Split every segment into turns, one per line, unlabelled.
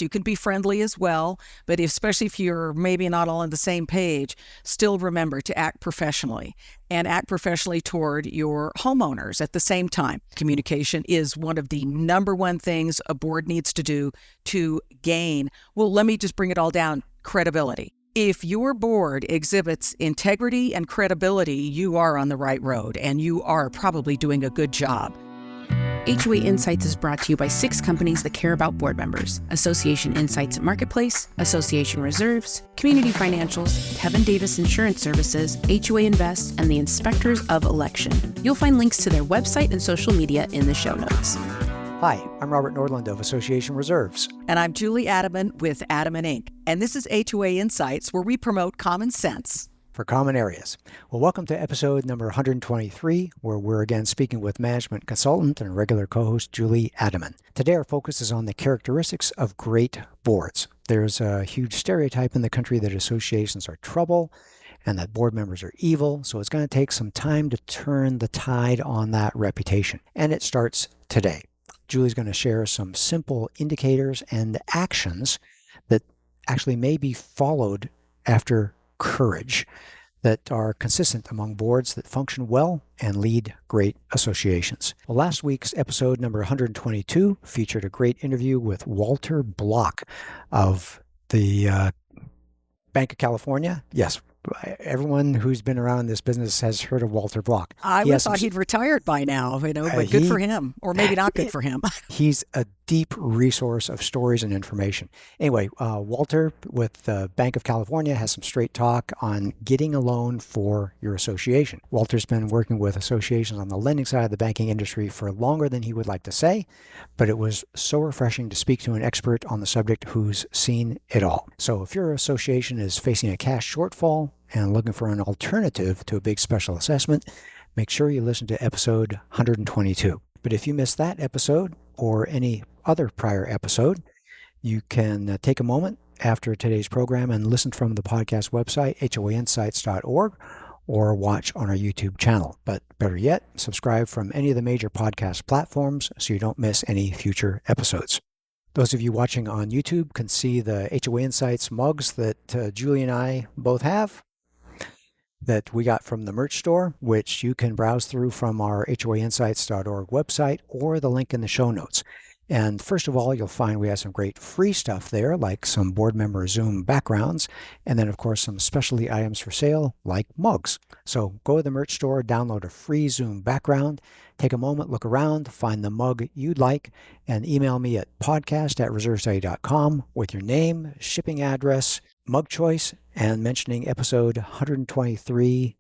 You can be friendly as well, but especially if you're maybe not all on the same page, still remember to act professionally and act professionally toward your homeowners at the same time. Communication is one of the number one things a board needs to do to gain, well, let me just bring it all down, credibility. If your board exhibits integrity and credibility, you are on the right road and you are probably doing a good job.
HOA Insights is brought to you by 6 companies that care about board members: Association Insights at Marketplace, Association Reserves, Community Financials, Kevin Davis Insurance Services, HOA Invest, and the Inspectors of Election. You'll find links to their website and social media in the show notes.
Hi, I'm Robert Nordlund of Association Reserves.
And I'm Julie Adamen with Adamen Inc. And this is HOA Insights, where we promote common sense
For common areas. Well, welcome to episode number 123, where we're again speaking with management consultant and regular co-host Julie Adamen. Today our focus is on the characteristics of great boards. There's a huge stereotype in the country that associations are trouble and that board members are evil, so it's going to take some time to turn the tide on that reputation. And it starts today. Julie's going to share some simple indicators and actions that actually may be followed after courage that are consistent among boards that function well and lead great associations. Well, last week's episode number 122 featured a great interview with Walter Block of the Bank of California. Yes, everyone who's been around this business has heard of Walter Block.
I would have thought he'd retired by now, but good for him, or maybe not good for him.
He's a deep resource of stories and information. Anyway, Walter with the Bank of California has some straight talk on getting a loan for your association. Walter's been working with associations on the lending side of the banking industry for longer than he would like to say, but it was so refreshing to speak to an expert on the subject who's seen it all. So if your association is facing a cash shortfall and looking for an alternative to a big special assessment, make sure you listen to episode 122. But if you missed that episode or any other prior episode, you can take a moment after today's program and listen from the podcast website, hoainsights.org, or watch on our YouTube channel. But better yet, subscribe from any of the major podcast platforms so you don't miss any future episodes. Those of you watching on YouTube can see the HOA Insights mugs that Julie and I both have that we got from the merch store, which you can browse through from our hoainsights.org website or the link in the show notes. And first of all, you'll find we have some great free stuff there, like some board member Zoom backgrounds, and then of course some specialty items for sale like mugs. So go to the merch store, download a free Zoom background, take a moment, look around, find the mug you'd like, and email me at podcast@reservestudy.com with your name, shipping address, mug choice, and mentioning episode 123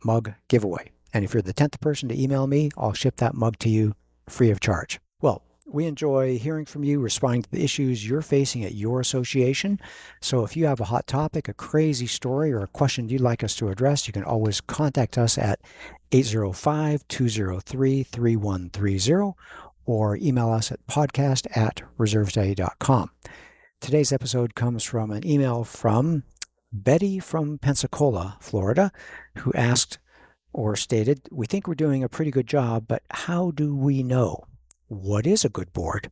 mug giveaway. And if you're the 10th person to email me, I'll ship that mug to you free of charge. Well, we enjoy hearing from you, responding to the issues you're facing at your association. So if you have a hot topic, a crazy story, or a question you'd like us to address, you can always contact us at 805-203-3130 or email us at podcast@reservestudy.com. Today's episode comes from an email from Betty from Pensacola, Florida, who asked or stated, "We think we're doing a pretty good job, but how do we know? What is a good board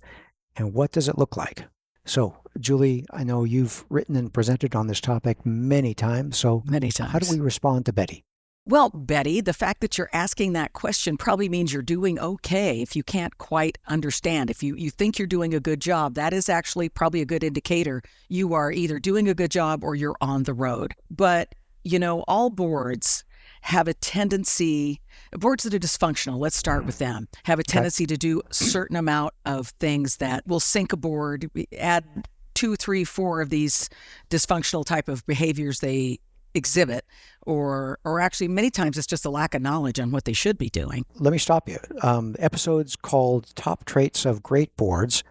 and what does it look like?" So, Julie, I know you've written and presented on this topic many times. So
Many times.
How do we respond to Betty?
Well, Betty, the fact that you're asking that question probably means you're doing okay. If you can't quite understand, if you think you're doing a good job, that is actually probably a good indicator you are either doing a good job or you're on the road. But, all boards have a tendency, boards that are dysfunctional, let's start with them, have a tendency to do a certain amount of things that will sink a board, add 2, 3, 4 of these dysfunctional type of behaviors they exhibit, or actually many times it's just a lack of knowledge on what they should be doing.
Let me stop you. Episode's called Top Traits of Great Boards,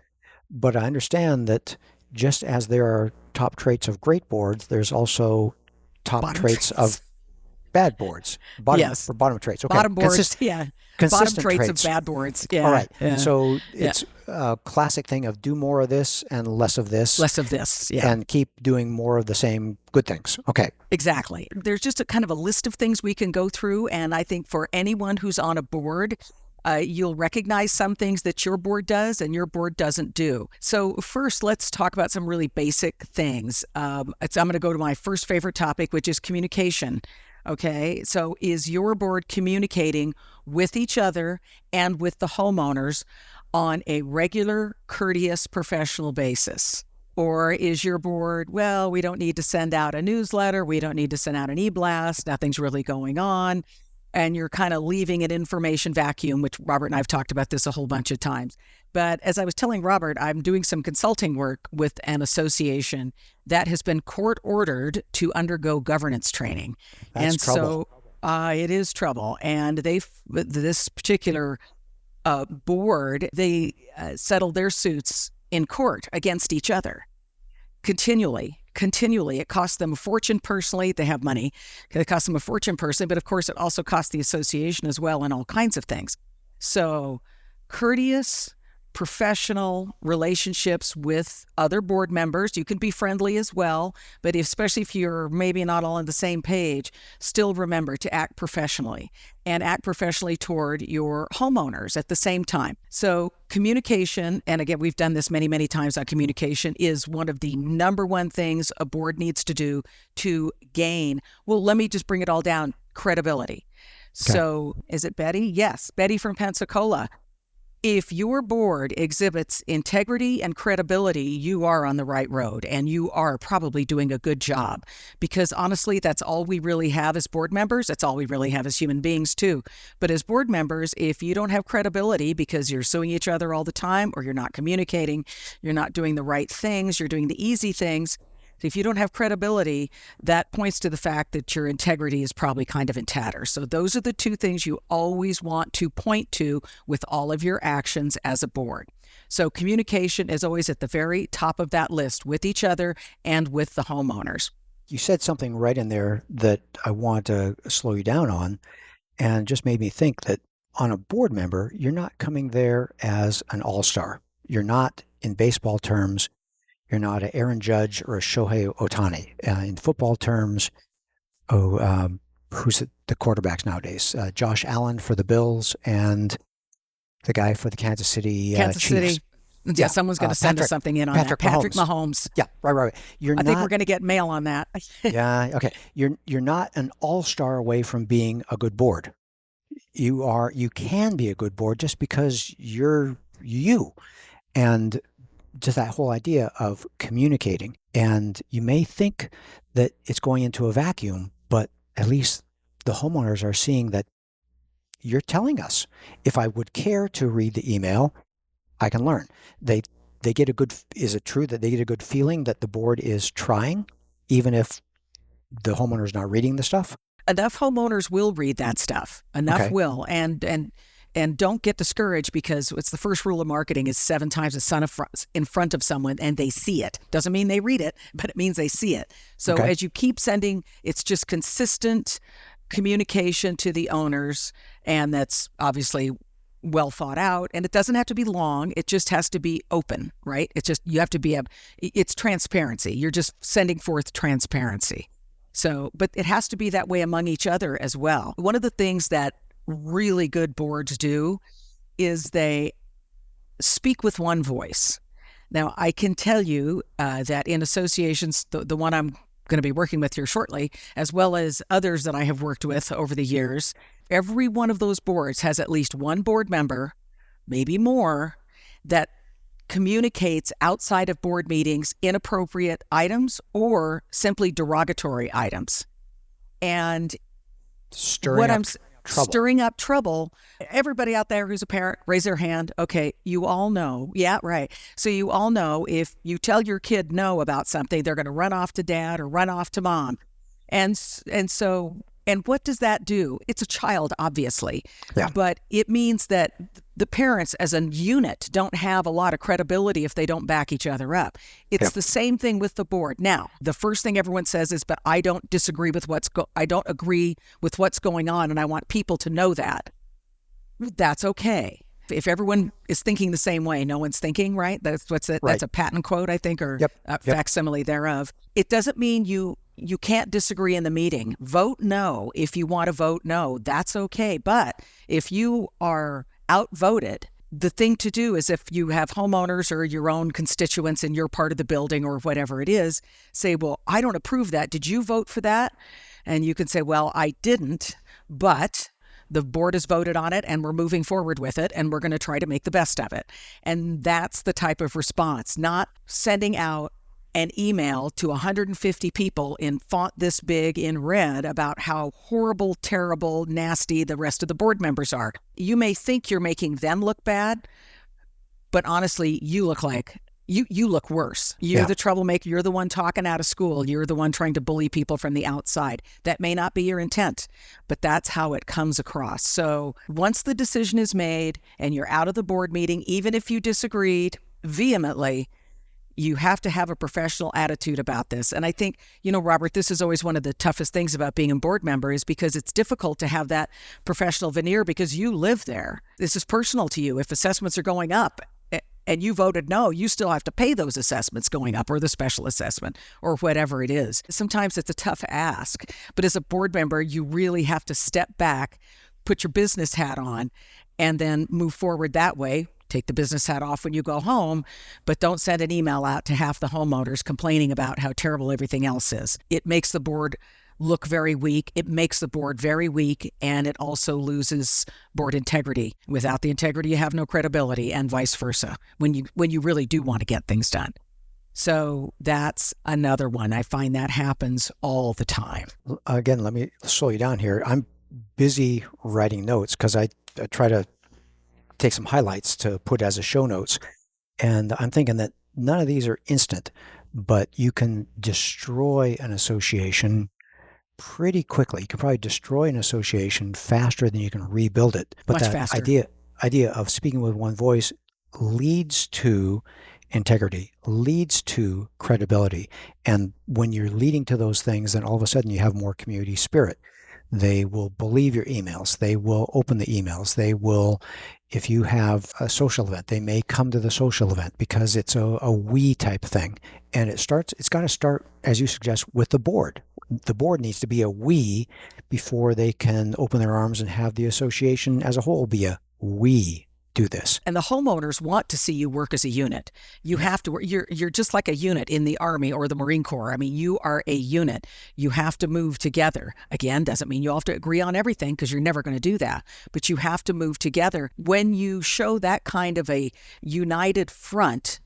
but I understand that just as there are top traits of great boards, there's also top traits of bad boards. Bottom traits. Okay.
Bottom boards,
Consistent
bottom traits
traits
of bad boards. Yeah.
All right.
Yeah.
So it's a classic thing of do more of this and less of this.
Less of this, yeah.
And keep doing more of the same good things. Okay.
Exactly. There's just a kind of a list of things we can go through. And I think for anyone who's on a board, You'll recognize some things that your board does and your board doesn't do. So first, let's talk about some really basic things. I'm going to go to my first favorite topic, which is communication. Okay, so is your board communicating with each other and with the homeowners on a regular, courteous, professional basis? Or is your board, well, we don't need to send out a newsletter, we don't need to send out an e-blast, nothing's really going on, and you're kind of leaving an information vacuum, which Robert and I have talked about this a whole bunch of times. But as I was telling Robert, I'm doing some consulting work with an association that has been court-ordered to undergo governance training.
That's trouble.
So it is trouble. And this particular board, they settled their suits in court against each other continually. It costs them a fortune personally. They have money. It costs them a fortune personally, but of course it also costs the association as well and all kinds of things. So courteous, professional relationships with other board members. You can be friendly as well, but especially if you're maybe not all on the same page, still remember to act professionally and act professionally toward your homeowners at the same time. So communication, and again, we've done this many, many times on communication, is one of the number one things a board needs to do to gain, well, let me just bring it all down, credibility. Okay. So is it Betty? Yes, Betty from Pensacola. If your board exhibits integrity and credibility, you are on the right road and you are probably doing a good job, because honestly, that's all we really have as board members. That's all we really have as human beings too. But as board members, if you don't have credibility because you're suing each other all the time, or you're not communicating, you're not doing the right things, you're doing the easy things, if you don't have credibility, that points to the fact that your integrity is probably kind of in tatters. So those are the two things you always want to point to with all of your actions as a board. So communication is always at the very top of that list with each other and with the homeowners.
You said something right in there that I want to slow you down on, and just made me think that on a board member, you're not coming there as an all-star. You're not, in baseball terms, you're not an Aaron Judge or a Shohei Ohtani. In football terms, who's the quarterbacks nowadays? Josh Allen for the Bills and the guy for the Kansas City Chiefs.
Yeah, someone's going to send us something in on
Patrick
that. Patrick Mahomes.
Yeah, right.
I think we're going to get mail on that.
Yeah, okay. You're not an all-star away from being a good board. You can be a good board just because you're you. And just that whole idea of communicating. And you may think that it's going into a vacuum, but at least the homeowners are seeing that you're telling us. If I would care to read the email, I can learn. They get a good, is it true that they get a good feeling that the board is trying, even if the homeowner's not reading the stuff?
Enough homeowners will read that stuff. Enough will. And don't get discouraged, because it's the first rule of marketing is 7 times the sun in front of someone and they see it. Doesn't mean they read it, but it means they see it. So as you keep sending, it's just consistent communication to the owners, and that's obviously well thought out. And it doesn't have to be long. It just has to be open, right? It's just, you have to be, it's transparency. You're just sending forth transparency. So, but it has to be that way among each other as well. One of the things that really good boards do is they speak with one voice. Now, I can tell you that in associations, the one I'm going to be working with here shortly, as well as others that I have worked with over the years, every one of those boards has at least one board member, maybe more, that communicates outside of board meetings inappropriate items or simply derogatory items. And stirring up trouble. Everybody out there who's a parent, raise their hand. Okay, you all know. Yeah, right. So you all know if you tell your kid no about something, they're going to run off to dad or run off to mom. And what does that do? It's a child, obviously. Yeah. But it means that the parents as a unit don't have a lot of credibility if they don't back each other up. It's the same thing with the board. Now, the first thing everyone says is, but I don't disagree with I don't agree with what's going on, and I want people to know that. That's okay. If everyone is thinking the same way, no one's thinking, right? That's a patent quote, I think, or facsimile thereof. It doesn't mean you can't disagree in the meeting. Vote no if you want to vote no. That's okay. But if you are outvoted. The thing to do is, if you have homeowners or your own constituents in your part of the building or whatever it is, say, well, I don't approve that. Did you vote for that? And you can say, well, I didn't, but the board has voted on it and we're moving forward with it and we're going to try to make the best of it. And that's the type of response, not sending out an email to 150 people in font this big in red about how horrible, terrible, nasty the rest of the board members are. You may think you're making them look bad, but honestly, you look like you look worse. You're the troublemaker. You're the one talking out of school. You're the one trying to bully people from the outside. That may not be your intent, but that's how it comes across. So once the decision is made and you're out of the board meeting, even if you disagreed vehemently, you have to have a professional attitude about this. And I think, Robert, this is always one of the toughest things about being a board member, is because it's difficult to have that professional veneer because you live there. This is personal to you. If assessments are going up and you voted no, you still have to pay those assessments going up, or the special assessment, or whatever it is. Sometimes it's a tough ask, but as a board member, you really have to step back, put your business hat on, and then move forward that way. Take the business hat off when you go home, but don't send an email out to half the homeowners complaining about how terrible everything else is. It makes the board look very weak. It makes the board very weak, and it also loses board integrity. Without the integrity, you have no credibility, and vice versa, when you really do want to get things done. So that's another one. I find that happens all the time.
Again, let me slow you down here. I'm busy writing notes because I try to take some highlights to put as a show notes. And I'm thinking that none of these are instant, but you can destroy an association pretty quickly. You can probably destroy an association faster than you can rebuild it. But
Much
that
faster.
idea of speaking with one voice leads to integrity, leads to credibility. And when you're leading to those things, then all of a sudden you have more community spirit. They will believe your emails. They will open the emails. They will, if you have a social event, they may come to the social event because it's a we type thing. And it's got to start, as you suggest, with the board. The board needs to be a we before they can open their arms and have the association as a whole be a we do this.
And the homeowners want to see you work as a unit. You have to work. You're just like a unit in the Army or the Marine Corps. I mean, you are a unit. You have to move together. Again, doesn't mean you have to agree on everything, because you're never going to do that. But you have to move together. When you show that kind of a united front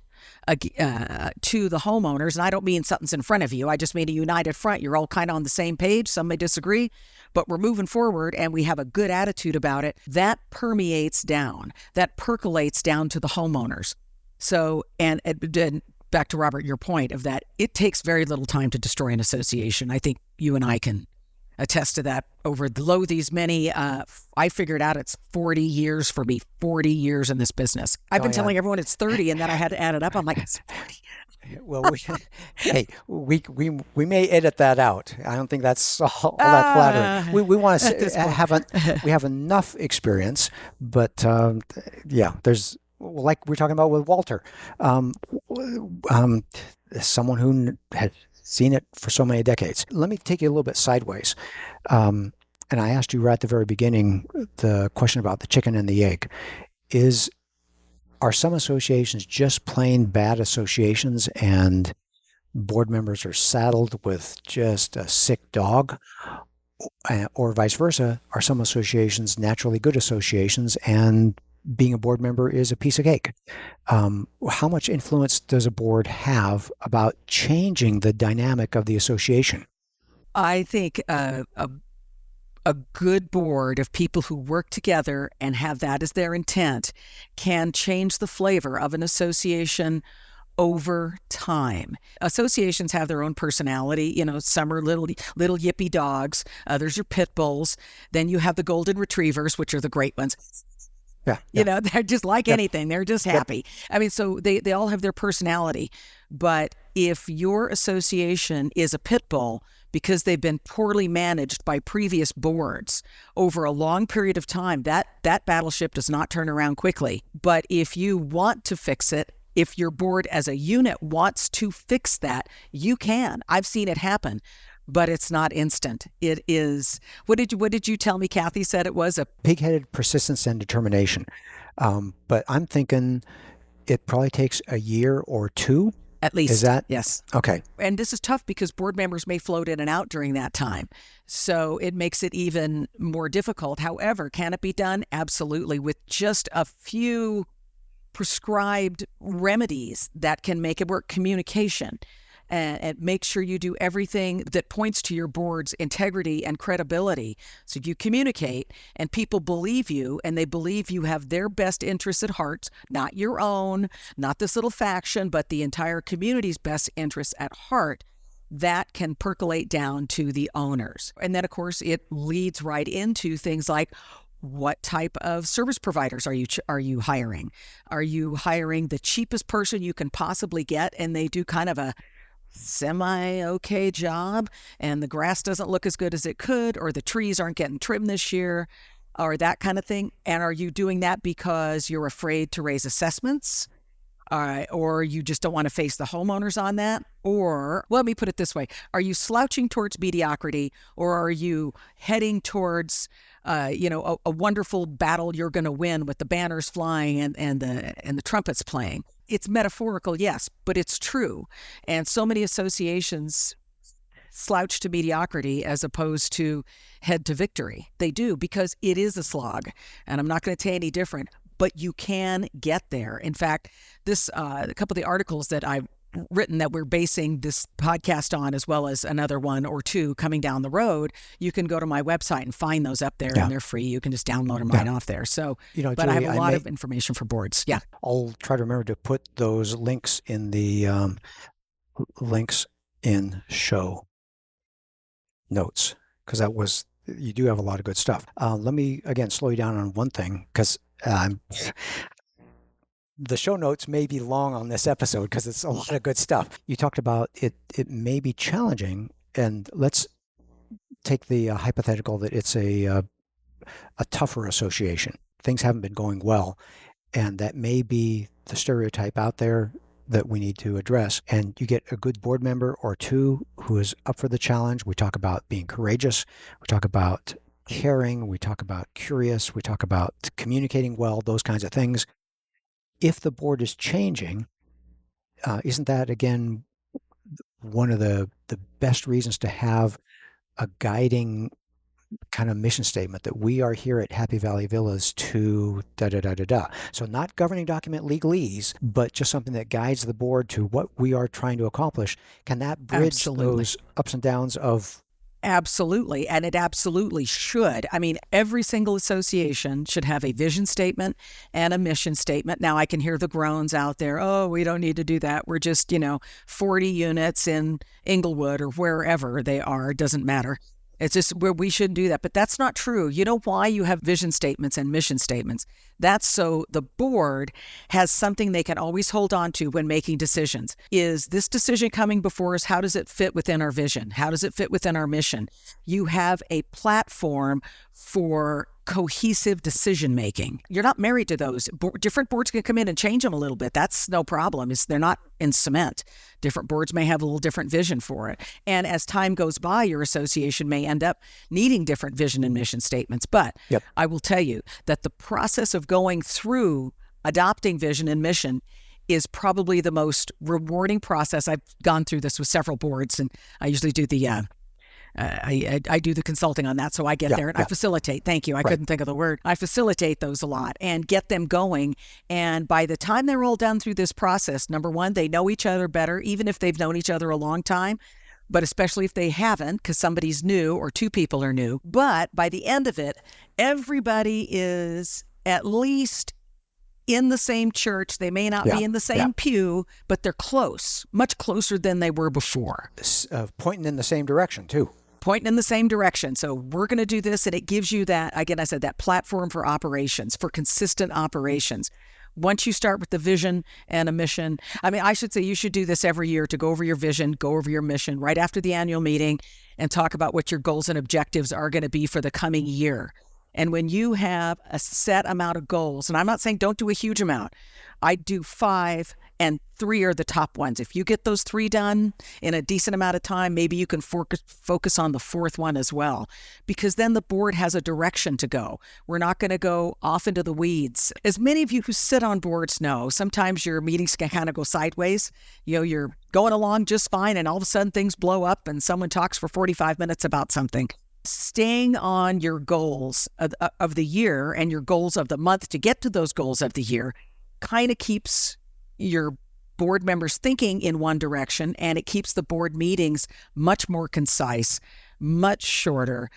to the homeowners, and I don't mean something's in front of you, I just mean a united front. You're all kind of on the same page. Some may disagree, but we're moving forward and we have a good attitude about it. That permeates down, that percolates down to the homeowners. So, and back to Robert, your point of that, it takes very little time to destroy an association. I think you and I can attest to that. Over these many, I figured out it's 40 years for me, 40 years in this business. I've been telling everyone it's 30, and then I had to add it up. I'm like, it's 40.
Well, we may edit that out. I don't think that's all that flattering. We want to we have enough experience, but there's, like we're talking about with Walter, someone who had seen it for so many decades. Let me take you a little bit sideways. And I asked you right at the very beginning the question about the chicken and the egg. Are some associations just plain bad associations and board members are saddled with just a sick dog? Or vice versa, are some associations naturally good associations and being a board member is a piece of cake? How much influence does a board have about changing the dynamic of the association?
I think a good board of people who work together and have that as their intent can change the flavor of an association over time. Associations have their own personality. Some are little yippy dogs. Others are pit bulls. Then you have the golden retrievers, which are the great ones.
Yeah.
They're just like anything. They're just happy. I mean, so they all have their personality. But if your association is a pit bull because they've been poorly managed by previous boards over a long period of time, that battleship does not turn around quickly. But if you want to fix it, if your board as a unit wants to fix that, you can. I've seen it happen. but it's not instant. It is, what did you tell me Kathy said it was? A
pig-headed persistence and determination. But I'm thinking it probably takes a year or two.
At least.
Is that?
Yes.
Okay.
And this is tough because board members may float in and out during that time. So it makes it even more difficult. However, can it be done? Absolutely. With just a few prescribed remedies that can make it work. Communication. And make sure you do everything that points to your board's integrity and credibility. So you communicate and people believe you, and they believe you have their best interests at heart, not your own, not this little faction, but the entire community's best interests at heart. That can percolate down to the owners. And then, of course, it leads right into things like, what type of service providers are you hiring? Are you hiring the cheapest person you can possibly get, and they do kind of a semi-okay job, and the grass doesn't look as good as it could, or the trees aren't getting trimmed this year, or that kind of thing? And are you doing that because you're afraid to raise assessments? Or you just don't want to face the homeowners on that? Or, well, let me put it this way. Are you slouching towards mediocrity, or are you heading towards a wonderful battle you're going to win with the banners flying and the trumpets playing? It's metaphorical, yes, but it's true. And so many associations slouch to mediocrity as opposed to head to victory. They do, because it is a slog. And I'm not going to tell you any different, but you can get there. In fact, a couple of the articles that I've written that we're basing this podcast on, as well as another one or two coming down the road, you can go to my website and find those up there, and they're free. You can just download them right off there. So, but Julie, I have a lot of information for boards. Yeah.
I'll try to remember to put those links in the links in show notes, because you do have a lot of good stuff. Let me, again, slow you down on one thing, because the show notes may be long on this episode because it's a lot of good stuff. You talked about it may be challenging, and let's take the hypothetical that it's a tougher association. Things haven't been going well, and that may be the stereotype out there that we need to address. And you get a good board member or two who is up for the challenge. We talk about being courageous. We talk about caring. We talk about curious. We talk about communicating well, those kinds of things. If the board is changing, isn't that, again, one of the best reasons to have a guiding kind of mission statement that we are here at Happy Valley Villas to da-da-da-da-da. So not governing document legalese, but just something that guides the board to what we are trying to accomplish. Can that bridge those ups and downs of...
Absolutely. And it absolutely should. I mean, every single association should have a vision statement and a mission statement. Now, I can hear the groans out there. Oh, we don't need to do that. We're just, 40 units in Inglewood or wherever they are. It doesn't matter. It's just where we shouldn't do that. But that's not true. You know why you have vision statements and mission statements? That's so the board has something they can always hold on to when making decisions. Is this decision coming before us? How does it fit within our vision? How does it fit within our mission? You have a platform for cohesive decision making. You're not married to those. Different boards can come in and change them a little bit. That's no problem. They're not in cement. Different boards may have a little different vision for it. And as time goes by, your association may end up needing different vision and mission statements. But I will tell you that the process of going through adopting vision and mission is probably the most rewarding process. I've gone through this with several boards, and I usually do the I do the consulting on that, so I get there and I facilitate. Thank you. I couldn't think of the word. I facilitate those a lot and get them going. And by the time they're all done through this process, number one, they know each other better, even if they've known each other a long time, but especially if they haven't, because somebody's new or two people are new. But by the end of it, everybody is at least in the same church. They may not be in the same pew, but they're close, much closer than they were before.
Pointing in the same direction, too.
Pointing in the same direction. So we're going to do this, and it gives you that, again, I said, that platform for operations, for consistent operations. Once you start with the vision and a mission, I should say you should do this every year to go over your vision, go over your mission right after the annual meeting and talk about what your goals and objectives are going to be for the coming year. And when you have a set amount of goals, and I'm not saying don't do a huge amount, I do 5 and 3 are the top ones. If you get those 3 done in a decent amount of time, maybe you can focus on the 4th one as well, because then the board has a direction to go. We're not going to go off into the weeds. As many of you who sit on boards know, sometimes your meetings can kind of go sideways. You're going along just fine, and all of a sudden things blow up and someone talks for 45 minutes about something. Staying on your goals of the year and your goals of the month to get to those goals of the year kind of keeps your board members thinking in one direction, and it keeps the board meetings much more concise, much shorter.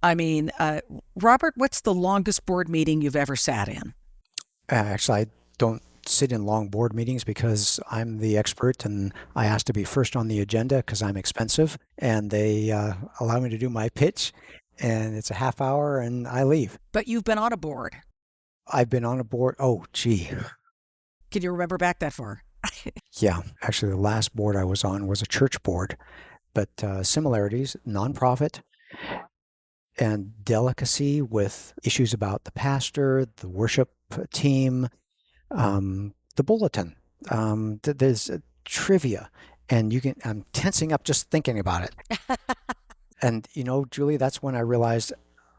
I mean, Robert, what's the longest board meeting you've ever sat in?
Actually, I don't sit in long board meetings because I'm the expert and I ask to be first on the agenda because I'm expensive, and they allow me to do my pitch, and it's a half hour and I leave.
But you've been on a board.
I've been on a board. Oh, gee.
Can you remember back that far?
Yeah, actually, the last board I was on was a church board, but similarities, nonprofit, and delicacy with issues about the pastor, the worship team, the bulletin. There's trivia, and I'm tensing up just thinking about it. And, Julie, that's when I realized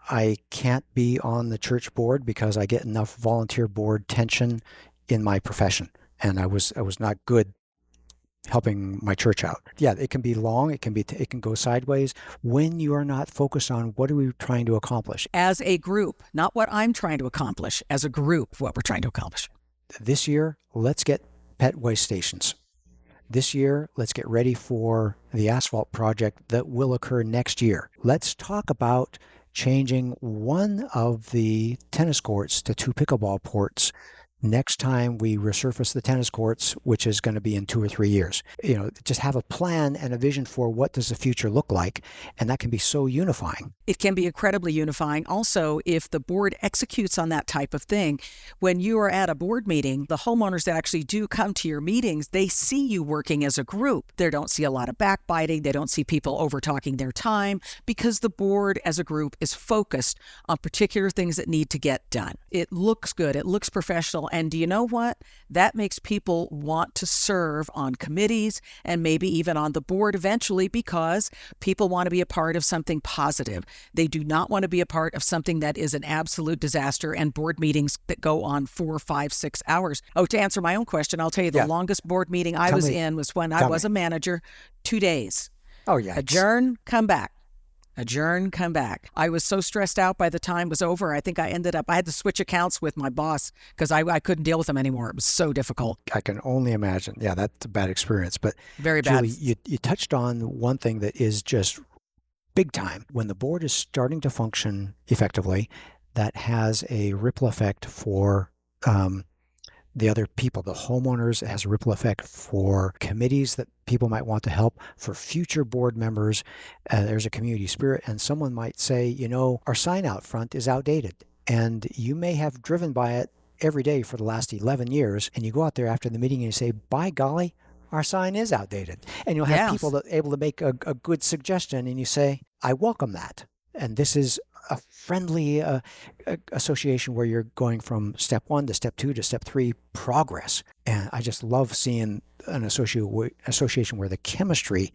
I can't be on the church board because I get enough volunteer board tension in my profession. And I was not good helping my church out. Yeah, it can be long. It can go sideways when you are not focused on what are we trying to accomplish.
As a group, not what I'm trying to accomplish. As a group, what we're trying to accomplish.
This year, let's get pet waste stations. This year, let's get ready for the asphalt project that will occur next year. Let's talk about changing one of the tennis courts to 2 pickleball courts next time we resurface the tennis courts, which is going to be in 2 or 3 years. Just have a plan and a vision for what does the future look like, and that can be so unifying.
It can be incredibly unifying. Also, if the board executes on that type of thing, when you are at a board meeting, the homeowners that actually do come to your meetings, they see you working as a group. They don't see a lot of backbiting. They don't see people over-talking their time because the board as a group is focused on particular things that need to get done. It looks good. It looks professional. And do you know what? That makes people want to serve on committees and maybe even on the board eventually, because people want to be a part of something positive. They do not want to be a part of something that is an absolute disaster and board meetings that go on 4, 5, 6 hours. Oh, to answer my own question, I'll tell you the longest board meeting I was in was when I was a manager, 2 days.
Oh, yeah.
Adjourn, come back. Adjourn, come back. I was so stressed out by the time it was over. I think I had to switch accounts with my boss because I couldn't deal with him anymore. It was so difficult.
I can only imagine. Yeah, that's a bad experience. But
very bad.
Julie, you touched on one thing that is just big time. When the board is starting to function effectively, that has a ripple effect for the other people, the homeowners. It has a ripple effect for committees that people might want to help, for future board members. There's a community spirit, and someone might say, our sign out front is outdated, and you may have driven by it every day for the last 11 years, and you go out there after the meeting and you say, by golly, our sign is outdated. And you'll have people able to make a good suggestion, and you say, I welcome that. And this is a friendly association where you're going from step 1 to step 2 to step 3 progress. And I just love seeing an association where the chemistry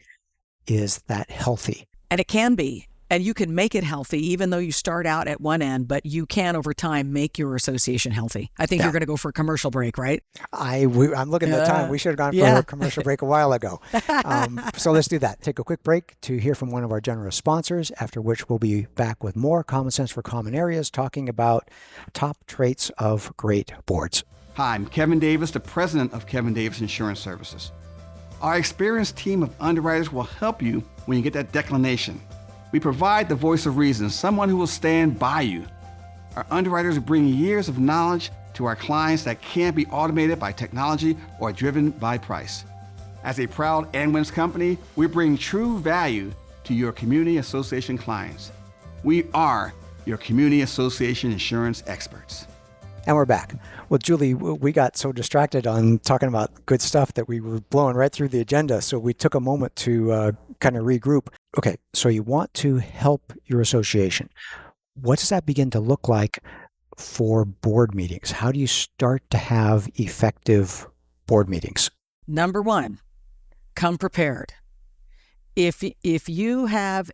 is that healthy.
And it can be. And you can make it healthy, even though you start out at one end, but you can over time make your association healthy. I think you're going to go for a commercial break, right?
I'm looking at the time. We should have gone for a commercial break a while ago. So let's do that. Take a quick break to hear from one of our generous sponsors, after which we'll be back with more Common Sense for Common Areas, talking about top traits of great boards.
Hi, I'm Kevin Davis, the president of Kevin Davis Insurance Services. Our experienced team of underwriters will help you when you get that declination. We provide the voice of reason, someone who will stand by you. Our underwriters bring years of knowledge to our clients that can't be automated by technology or driven by price. As a proud ANWINS company, we bring true value to your community association clients. We are your community association insurance experts.
And we're back. Well, Julie, we got so distracted on talking about good stuff that we were blowing right through the agenda. So we took a moment to kind of regroup. Okay, so you want to help your association. What does that begin to look like for board meetings? How do you start to have effective board meetings?
Number one, come prepared. If you have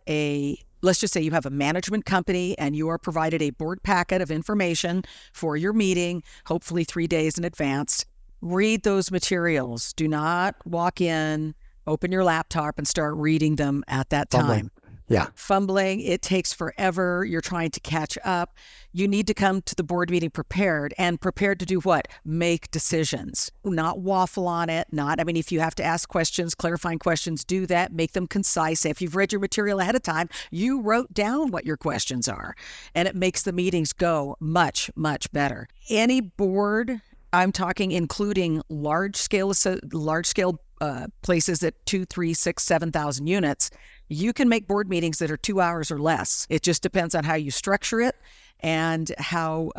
let's just say you have a management company and you are provided a board packet of information for your meeting, hopefully 3 days in advance, read those materials. Do not walk in, open your laptop and start reading them at that time.
Yeah.
Fumbling, it takes forever. You're trying to catch up. You need to come to the board meeting prepared, and prepared to do what? Make decisions, not waffle on it. If you have to ask questions, clarifying questions, do that. Make them concise. If you've read your material ahead of time, you wrote down what your questions are, and it makes the meetings go much, much better. Any board, I'm talking including large scale places at 2, 3, 6, 7,000 units, you can make board meetings that are 2 hours or less. It just depends on how you structure it and how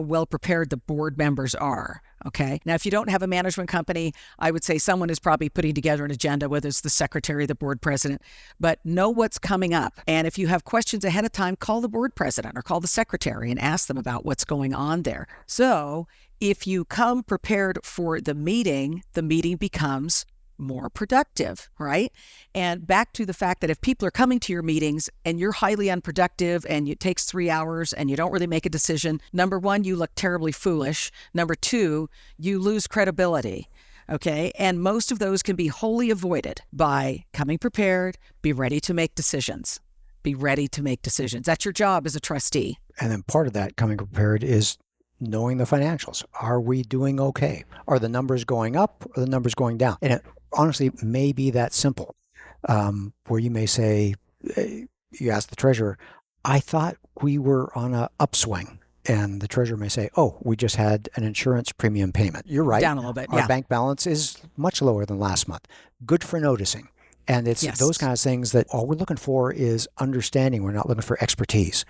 well prepared the board members are. Okay. Now, if you don't have a management company, I would say someone is probably putting together an agenda, whether it's the secretary, the board president, but know what's coming up. And if you have questions ahead of time, call the board president or call the secretary and ask them about what's going on there. So if you come prepared for the meeting becomes more productive, right? And back to the fact that if people are coming to your meetings and you're highly unproductive and it takes 3 hours and you don't really make a decision, number one, you look terribly foolish. Number two, you lose credibility. Okay. And most of those can be wholly avoided by coming prepared, be ready to make decisions. Be ready to make decisions. That's your job as a trustee.
And then part of that coming prepared is knowing the financials. Are we doing okay? Are the numbers going up or the numbers going down? And it honestly may be that simple, where you may say, you ask the treasurer, I thought we were on an upswing. And the treasurer may say, oh, we just had an insurance premium payment. You're right.
Down a little bit,
Our bank balance is much lower than last month. Good for noticing. And it's those kind of things that all we're looking for is understanding. We're not looking for expertise.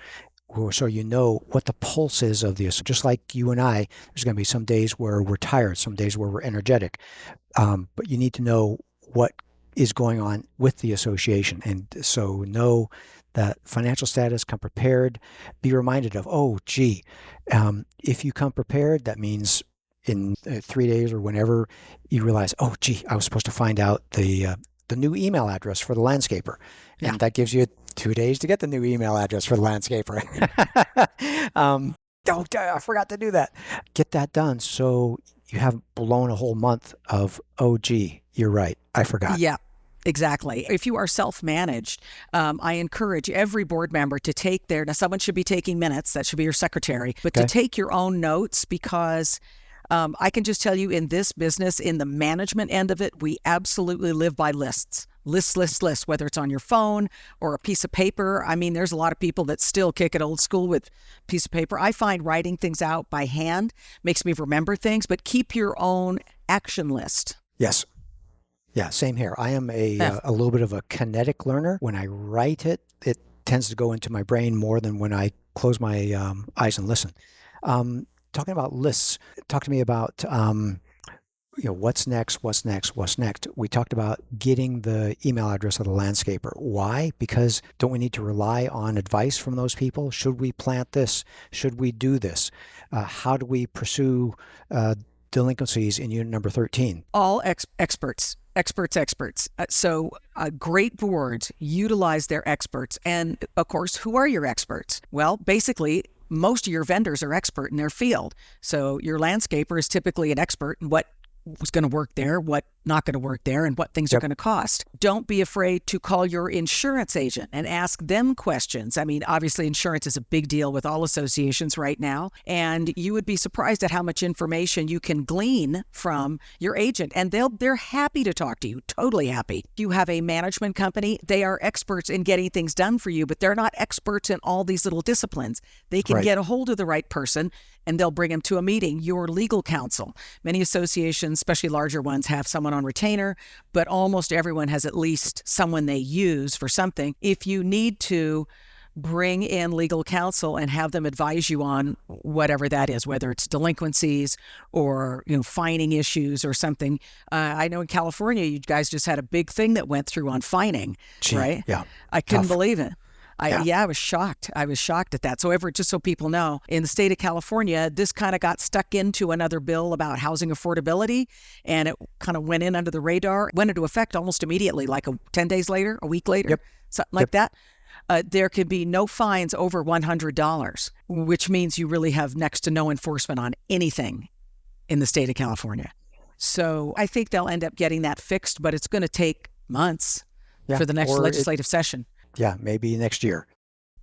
So you know what the pulse is of this. Just like you and I, there's going to be some days where we're tired, some days where we're energetic. But you need to know what is going on with the association. And so know that financial status, come prepared, be reminded of, if you come prepared, that means in 3 days or whenever you realize, I was supposed to find out the new email address for the landscaper.
Yeah.
And that gives you 2 days to get the new email address for the landscaper. I forgot to do that. Get that done so you haven't blown a whole month of, you're right, I forgot.
Yeah. Exactly. If you are self-managed, I encourage every board member to now someone should be taking minutes, that should be your secretary, but to take your own notes, because I can just tell you, in this business, in the management end of it, we absolutely live by lists, whether it's on your phone or a piece of paper. I mean, there's a lot of people that still kick it old school with a piece of paper. I find writing things out by hand makes me remember things, but keep your own action list.
Yes. Yeah, same here. I am a little bit of a kinetic learner. When I write it, it tends to go into my brain more than when I close my eyes and listen. Talking about lists, talk to me about what's next. We talked about getting the email address of the landscaper. Why? Because don't we need to rely on advice from those people? Should we plant this? Should we do this? How do we pursue delinquencies in unit number 13?
All experts. So great boards utilize their experts. And of course, who are your experts? Well, basically, most of your vendors are expert in their field. So your landscaper is typically an expert in what was going to work there, what not going to work there, and what things are going to cost. Don't be afraid to call your insurance agent and ask them questions. I mean, obviously, insurance is a big deal with all associations right now, and you would be surprised at how much information you can glean from your agent, and they're happy to talk to you, totally happy. If you have a management company, they are experts in getting things done for you, but they're not experts in all these little disciplines. They can get a hold of the right person, and they'll bring them to a meeting. Your legal counsel. Many associations, especially larger ones, have someone on retainer, but almost everyone has at least someone they use for something. If you need to, bring in legal counsel and have them advise you on whatever that is, whether it's delinquencies or fining issues or something. I know in California, you guys just had a big thing that went through on fining, right?
Yeah,
I couldn't believe it. I was shocked. I was shocked at that. So just so people know, in the state of California, this kind of got stuck into another bill about housing affordability, and it kind of went in under the radar, went into effect almost immediately, like 10 days later, a week later, something like that. There could be no fines over $100, which means you really have next to no enforcement on anything in the state of California. So I think they'll end up getting that fixed, but it's going to take months for the next legislative session.
Yeah, maybe next year.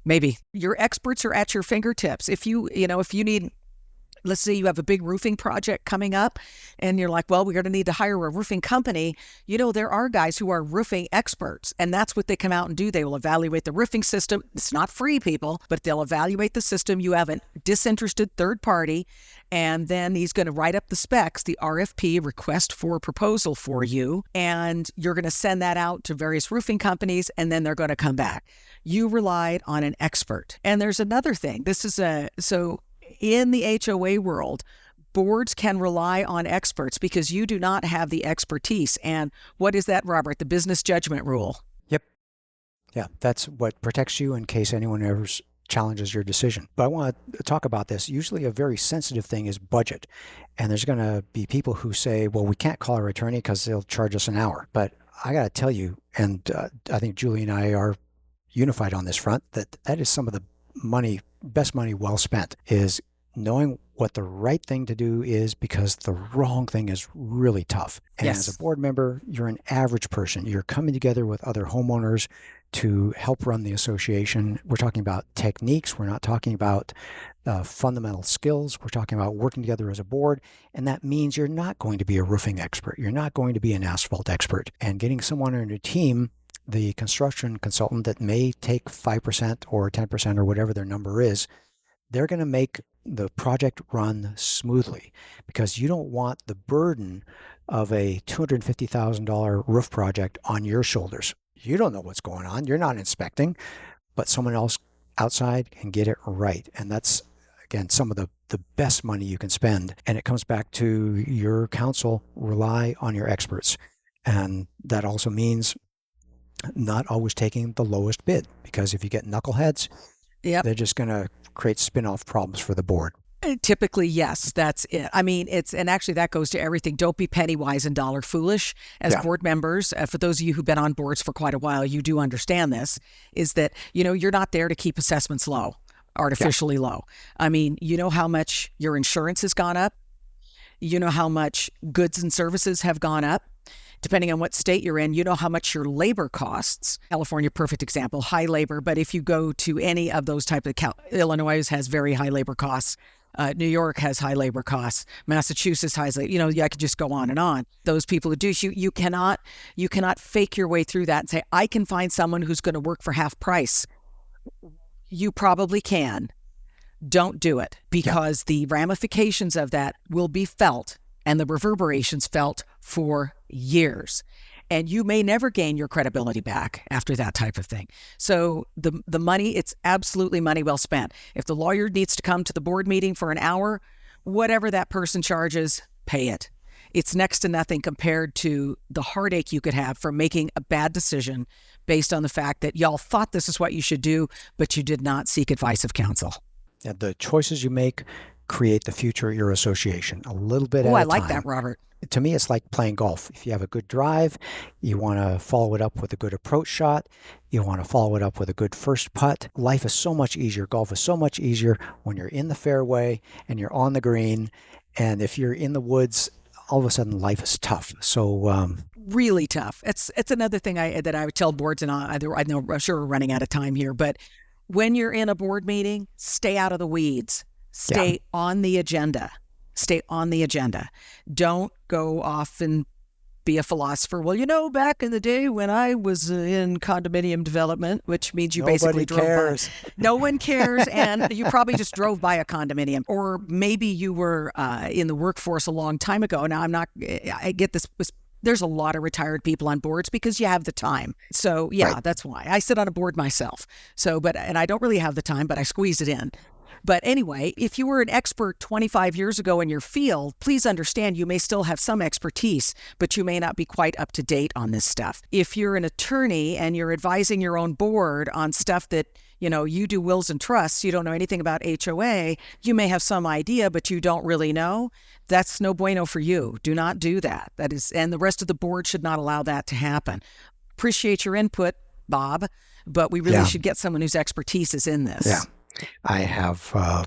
Maybe. Your experts are at your fingertips. If you need, let's say you have a big roofing project coming up and you're like, well, we're going to need to hire a roofing company. There are guys who are roofing experts, and that's what they come out and do. They will evaluate the roofing system. It's not free, people, but they'll evaluate the system. You have a disinterested third party, and then he's going to write up the specs, the RFP, request for proposal for you, and you're going to send that out to various roofing companies, and then they're going to come back. You relied on an expert. And there's another thing. In the HOA world, boards can rely on experts because you do not have the expertise. And what is that, Robert? The business judgment rule.
Yep. Yeah, that's what protects you in case anyone ever challenges your decision. But I want to talk about this. Usually a very sensitive thing is budget. And there's going to be people who say, well, we can't call our attorney because they'll charge us an hour. But I got to tell you, and I think Julie and I are unified on this front, that is some of the best money well spent, is knowing what the right thing to do is, because the wrong thing is really tough. And as a board member, you're an average person. You're coming together with other homeowners to help run the association. We're talking about techniques. We're not talking about fundamental skills. We're talking about working together as a board. And that means you're not going to be a roofing expert. You're not going to be an asphalt expert. And getting someone on your team, the construction consultant, that may take 5% or 10% or whatever their number is, they're going to make the project run smoothly, because you don't want the burden of a $250,000 roof project on your shoulders. You don't know what's going on. You're not inspecting, but someone else outside can get it right. And that's, again, some of the best money you can spend. And it comes back to your counsel, rely on your experts. And that also means not always taking the lowest bid, because if you get knuckleheads, they're just going to create spin-off problems for the board.
Typically, yes, that's it. I mean, and actually that goes to everything. Don't be penny wise and dollar foolish. As board members, for those of you who've been on boards for quite a while, you do understand this, is that, you're not there to keep assessments low, artificially low. I mean, you know how much your insurance has gone up. You know how much goods and services have gone up. Depending on what state you're in, you know how much your labor costs. California, perfect example, high labor. But if you go to any of those type of, Illinois has very high labor costs. New York has high labor costs. Massachusetts has, I could just go on and on. Those people who do, you cannot fake your way through that and say, I can find someone who's going to work for half price. You probably can. Don't do it, because the ramifications of that will be felt, and the reverberations felt for years. And you may never gain your credibility back after that type of thing. So the money, it's absolutely money well spent. If the lawyer needs to come to the board meeting for an hour, whatever that person charges, pay it. It's next to nothing compared to the heartache you could have from making a bad decision based on the fact that y'all thought this is what you should do, but you did not seek advice of counsel. Yeah,
the choices you make create the future of your association a little bit at a time.
Oh, I like that, Robert.
To me, it's like playing golf. If you have a good drive, you want to follow it up with a good approach shot. You want to follow it up with a good first putt. Life is so much easier. Golf is so much easier when you're in the fairway and you're on the green. And if you're in the woods, all of a sudden life is tough. So
really tough. It's another thing that I would tell boards, and I know I'm sure we're running out of time here, but when you're in a board meeting, stay out of the weeds. Stay on the agenda. Stay on the agenda. Don't go off and be a philosopher. Well, back in the day when I was in condominium development, which means you basically drove
cares.
by. No one cares. And you probably just drove by a condominium. Or maybe you were in the workforce a long time ago. Now, I get this. There's a lot of retired people on boards because you have the time. So, That's why. I sit on a board myself. And I don't really have the time, but I squeeze it in. But anyway, if you were an expert 25 years ago in your field, please understand you may still have some expertise, but you may not be quite up to date on this stuff. If you're an attorney and you're advising your own board on stuff that, you do wills and trusts, you don't know anything about HOA, you may have some idea, but you don't really know. That's no bueno for you. Do not do that. And the rest of the board should not allow that to happen. Appreciate your input, Bob, but we really should get someone whose expertise is in this.
Yeah. I have a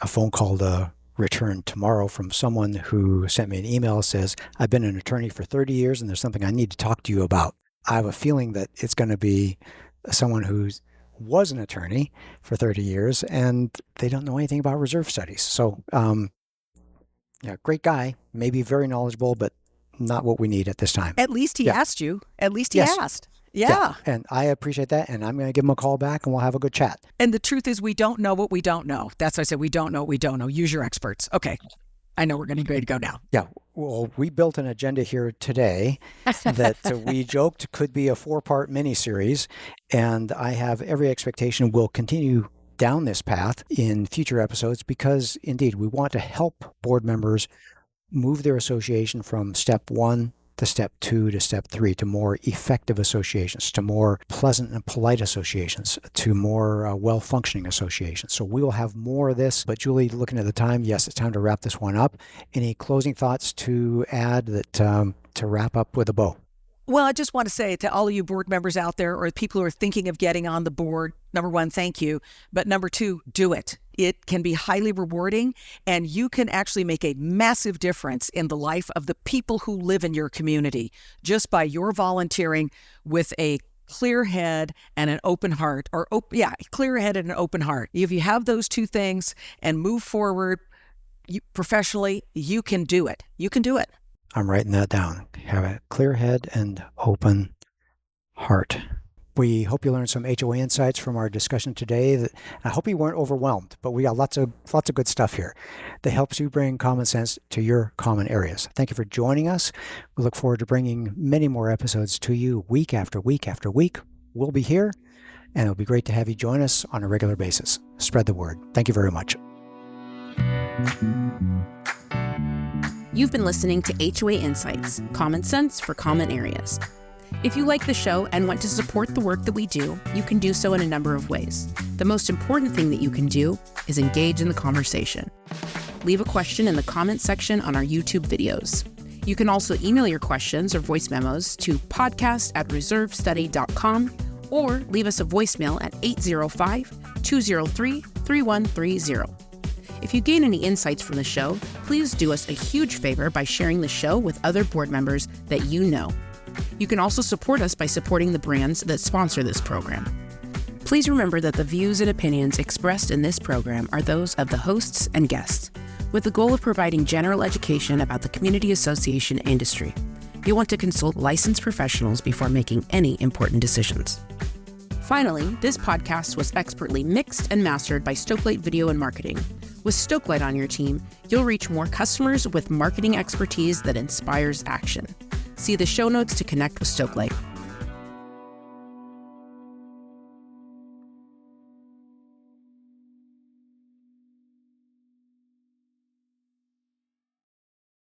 phone call to return tomorrow from someone who sent me an email, says, I've been an attorney for 30 years and there's something I need to talk to you about. I have a feeling that it's going to be someone who was an attorney for 30 years and they don't know anything about reserve studies. So, great guy, maybe very knowledgeable, but not what we need at this time.
At least he asked you. At least he asked. Yeah.
And I appreciate that. And I'm going to give him a call back and we'll have a good chat.
And the truth is we don't know what we don't know. That's why I said we don't know what we don't know. Use your experts. Okay. I know we're going to be ready to go now.
Yeah. Well, we built an agenda here today that we joked could be a 4-part mini-series. And I have every expectation we'll continue down this path in future episodes because, indeed, we want to help board members move their association from step 1 to step 2 to step 3 to more effective associations, to more pleasant and polite associations, to more well-functioning associations. So we will have more of this. But Julie, looking at the time, yes, it's time to wrap this one up. Any closing thoughts to add that to wrap up with a bow?
Well, I just want to say to all of you board members out there or people who are thinking of getting on the board, number 1, thank you. But number 2, do it. It can be highly rewarding and you can actually make a massive difference in the life of the people who live in your community just by your volunteering with a clear head and an open heart clear head and an open heart. If you have those 2 things and move forward professionally, you can do it. You can do it.
I'm writing that down. Have a clear head and open heart. We hope you learned some HOA insights from our discussion today. I hope you weren't overwhelmed, but we got lots of good stuff here that helps you bring common sense to your common areas. Thank you for joining us. We look forward to bringing many more episodes to you week after week after week. We'll be here, and it'll be great to have you join us on a regular basis. Spread the word. Thank you very much.
You've been listening to HOA Insights, common sense for common areas. If you like the show and want to support the work that we do, you can do so in a number of ways. The most important thing that you can do is engage in the conversation. Leave a question in the comment section on our YouTube videos. You can also email your questions or voice memos to podcast@reservestudy.com or leave us a voicemail at 805-203-3130. If you gain any insights from the show, please do us a huge favor by sharing the show with other board members that you know. You can also support us by supporting the brands that sponsor this program. Please remember that the views and opinions expressed in this program are those of the hosts and guests, with the goal of providing general education about the community association industry. You'll want to consult licensed professionals before making any important decisions. Finally, this podcast was expertly mixed and mastered by Stokelight Video and Marketing. With Stokelight on your team, you'll reach more customers with marketing expertise that inspires action. See the show notes to connect with Stokelight.